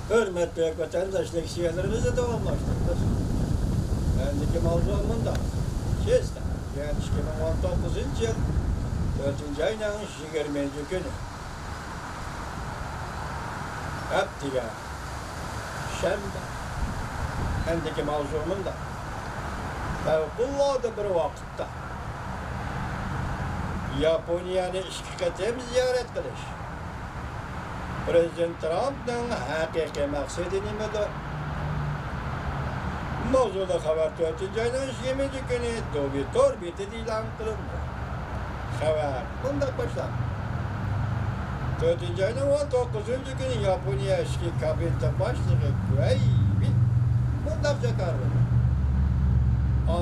Hürmetli vatandaşlık şiirlerimizi devamlaştırdık. Bendeki mavzumunda Kesta, yani 2019 yıl 4. ayının 20. günü. Heptiga, Şem'de, bendeki mavzumunda fevkullade bir vakitte Japonya'nı işkiletim ziyaret kılış. Prezident Trump'ın hakiki maksadı nimede? Mavzuda haber 4. ayının 20. günü Dobi Torbiti ilan kılındı. Haber bunda başlar. 4. ayının 19. günü Japonya eski kabinete başlığı Güveybi bunda çıkardı.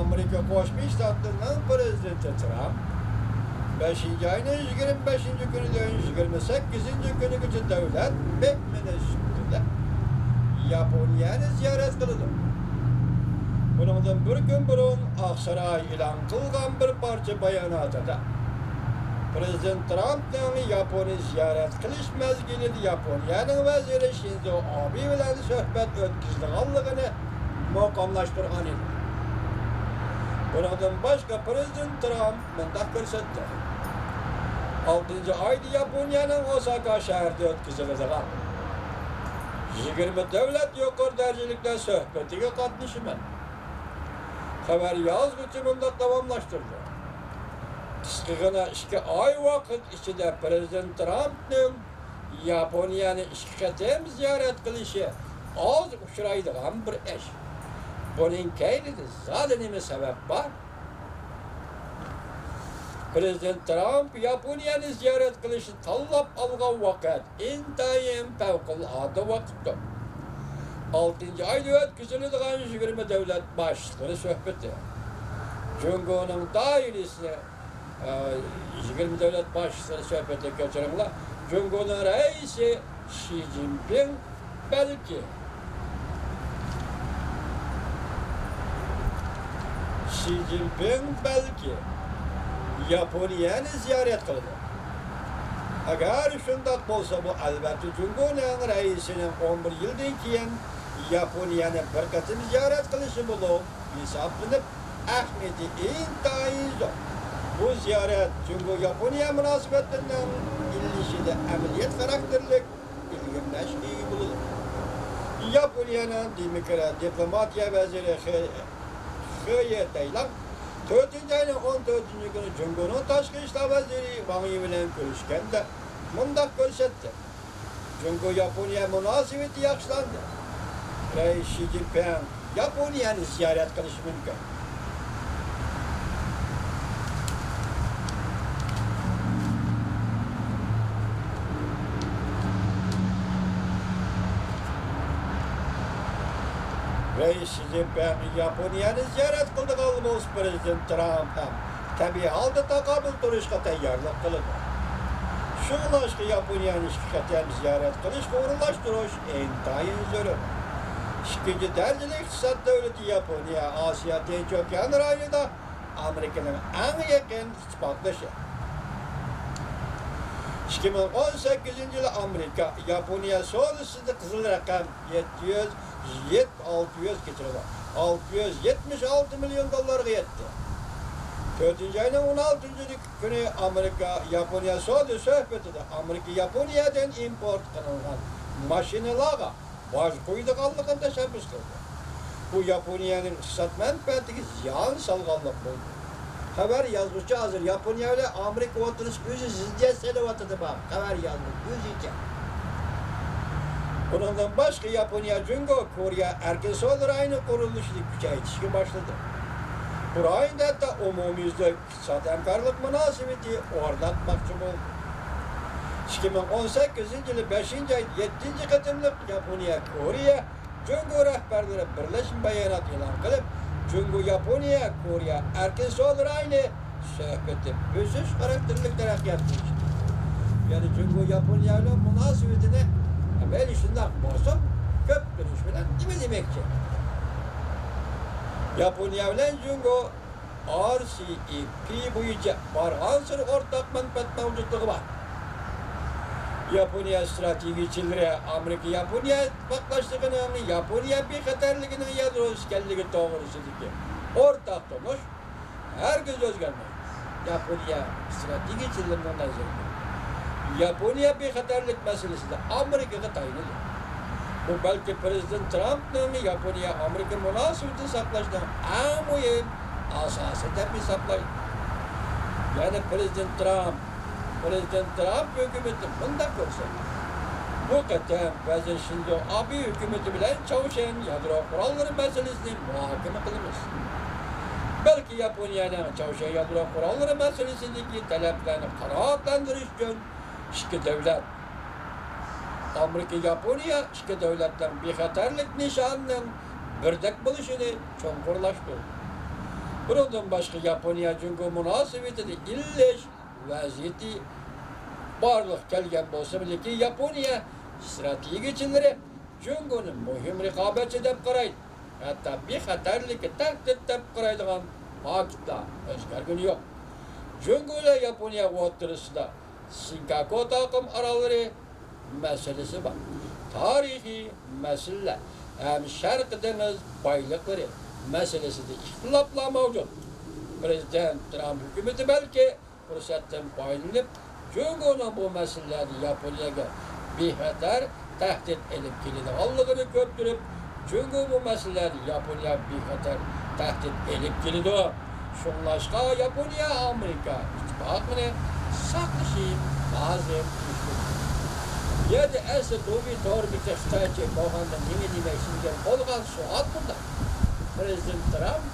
Amerika Koşmuş Ştatlarının Prezidenti Trump 5. ayının 25. günü de 28. günü için devlet bekmene şükrüyle Japonya'nı ziyaret kıldı. Bundan bir gün burun Aksaray ilan kılgan bir parça bayanatında Prezident Trump'ın Japonya ziyaret kılış mezgilinde Japonya'nın veziri Shinzo Abe bilen söhbet ötküzlüğünü mukamlaştırgan idi. Bundan başka Prezident Trump mındak görsetti. 6. ayda Japonya'nın Osaka şehirde ötküzülüğüne 20 devlet yukarı derecelikle söhbetiga katnışımı. Haber yazgıcı mındak davamlaştırdı. Kıskıgına 2 ay vakit içinde Prezident Trump'ın Japonya'nı işkiletim ziyaret kılışı az uçuraydıgan bir eş. Bunun keynide zaten nime sebep var? Prezident Trump Japonya'nı ziyaret kılışı tallap algan vakit intayin fevkalade vakitte. 6. ayda ötküzülüdügan 20 devlet başlıkları söhbeti. Cumhur'un dairesine 20 devlet başlıkları söhbeti geçirenler. Cumhur'un reisi Xi Jinping belki Xi Jinping belki Japonya'nı ziyaret kıldı. Eğer şundak bolsa bu elbette Cumhur'un reisinin 11 yıldan keyin Japonya'nı bir katım ziyaret kılışı bulup hesaplanıp ahmeti intayin zor. Bu ziyaret Cumhur-Japonya münasebetinden ilişkide ameliyat karakterlik ilginleşmeyi bulunur. Japonya'nın diplomatiya veziri Heye Taylan 4. ayının 14. günü Cumhur'un Taşkı İşler Veziri Wang Yi bilen görüşkende mundak görsetti. Cumhur-Japonya münasebeti yaxşılandı. Reis Xi Jinping Japonya'nı ziyaret kılışı mümkün. Reis Xi Jinping Japonya'nı ziyaret kıldı kalmış Prezident Trump hem tabi halde takabül duruşka tayarlık kıldı. Şulaşkı Japonya'nı işkiletem ziyaret kılış uğurlaştırış intayin zörü. İkinci dereceli iktisat devleti Japonya, Asya Tencöken rayında Amerika'nın en yakın ittifaktaşı. 2018 yılı Amerika, Japonya sonrasında kızıl rakam 600 getiriyor. 676 milyon dolarga yetti. 4. ayının 16. günü Amerika, Japonya sonrasında söhbetinde Amerika, Japonya'dan import kılınan maşinalara baş koyduğunluğunda teşebbüs kıldı. Bu Japonya'nın iktisat menfaatindeki ziyan salganlık oldu. Haber yazmışçı hazır. Japonya ile Amerika oturuş yüzü sizce selavatıdı bak. Haber yazmış. Yüzüce. Bundan başka Japonya, Cumhur Kore, erken sonra aynı kuruluşluk güçe başladı. Burayında da umumizde iktisat hemkarlık münasebeti orlatmakçı oldu. 2018 yılı 5. ay 7. katımlık Japonya, Kore, Cumhur rehberleri birleşim bayanat ilan kılıp Cumhur-Japonya, Kore, erken sonra aynı söhbeti büzüş karakterlik terakkiyat etmiştir. Yani Cumhur-Japonya ile münasebetine evvel işinden bozum, köp dönüşmeden değil demekçi. Japonya ile Cumhur RCEP boyunca varhansır ortak menfaat mevcutluğu var. Yaponiya stratejiçilere Amerika Yaponiya ittifaqlaştığının, Yaponiya bexatarliginin yadrosi ekanligi to'g'risidagi o'rtaq turmush herkes o'zgarmaydi. Yaponiya stratejiçilerining nazarida Yaponiya bexatarlik masalasida Amerikaga tayinli. Bu balki Prezident Trump'ning Yaponiya Amerika munosabatini saqlashdan eng muhim asosi deb hisoblaydi. Yani Prezident Trump hükümeti bundan ko'rsatdi. Bu qatam Vazir Shinzo Abe hükümeti bilan Chaushyan yadro qurollari masalasini muhokama qilamiz. Balki Yaponiyaning Chaushyan yadro qurollari masalasidagi talablarni qanoatlantirish uchun ikki davlat Amerika Yaponiya ikki davlatdan bexatarlik nishonining birdek bo'lishini cho'nqurlashtirdi. Bundan başka Yaponiya Jungo munosabatini illash vaziyati barliq kelgan bo'lsa lekin Yaponiya strategiyachilari Jungoni muhim raqobatchi deb qaraydi. Hatto bexatarlikka tahdid deb qaraydigan faktda o'zgargani yo'q. Jungo ile Yaponiya o'rtasida Senkaku taqim orollari masalasi bor. Tarixiy masala ham Sharq dengiz boyliklari meselesinde ihtilaflar mevcut. Prezident Trump hükümeti belki fırsattan paylanıp Jungo'nun bu meseleleri Japonya'ya bexatar tehdit edip keladiganligini köptürüp Jungo bu meseleleri Japonya bexatar tehdit edip keladi. Şunlaşqa Japonya Amerika ittifaqını saqlashi lazım. Yani asıl doğru bir textacı boğanda nime demeysinken olgan suat bunda. Prezident Trump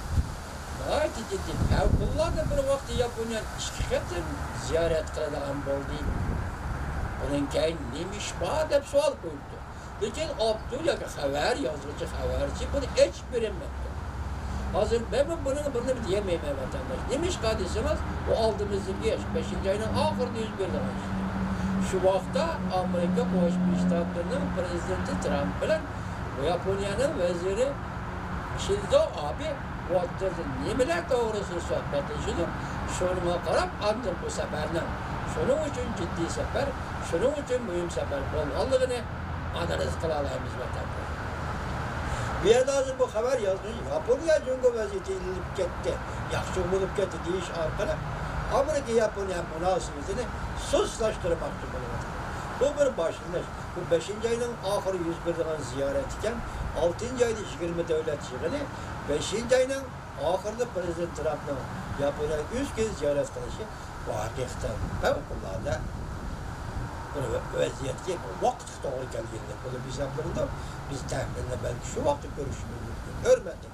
gayet ciddi fevkalade bir vakti Japonya işkikatın ziyaret kıladigan bo'ldi. Bunun keyin neymiş bana deb sual koydu. Lekin Abdullah'a haber yazıcı haberci bunu hiç bilinmedi. Hazır ben bunu diyemeyim vatandaş. Neymiş kardeşimiz o aldığımızdaki 5. ayının ahırında 101 lira. Şu vakta Amerika Birleşik Devletleri'nin prezidenti Trump bilen Japonya'nın veziri Shinzo Abe o'rtada nimalar to'g'risida suhbatlashishdi. Shunga qarab andim bu safarning shuning uchun jiddiy safar, shuning uchun muhim safar bo'lganligini analiz qila olamiz vatandosh. Bu yerda hozir bu xabar yozilgan Yaponiya Jungo vaziyati ilinib ketdi, yaxshi bo'lib ketdi deyish orqali Amerika Yaponiya munosabatini sustlashtirmoqchi bo'lyapti. Bu bir boshlanish. Bu 5. ayning oxiri yuz bergan ziyorat ekan. 6. ayda 20 davlat yig'ini, 5. ayning oxirida Prezident Trumpning Yaponiyaga 3 kez ziyorat qilishi bu haqiqatan favqulodda bir vaziyatga vaqt to'g'ri kelganda bo'lib hisoblanadi. Biz taxminda balki shu vaqtda ko'rishimiz mumkin. Hurmatli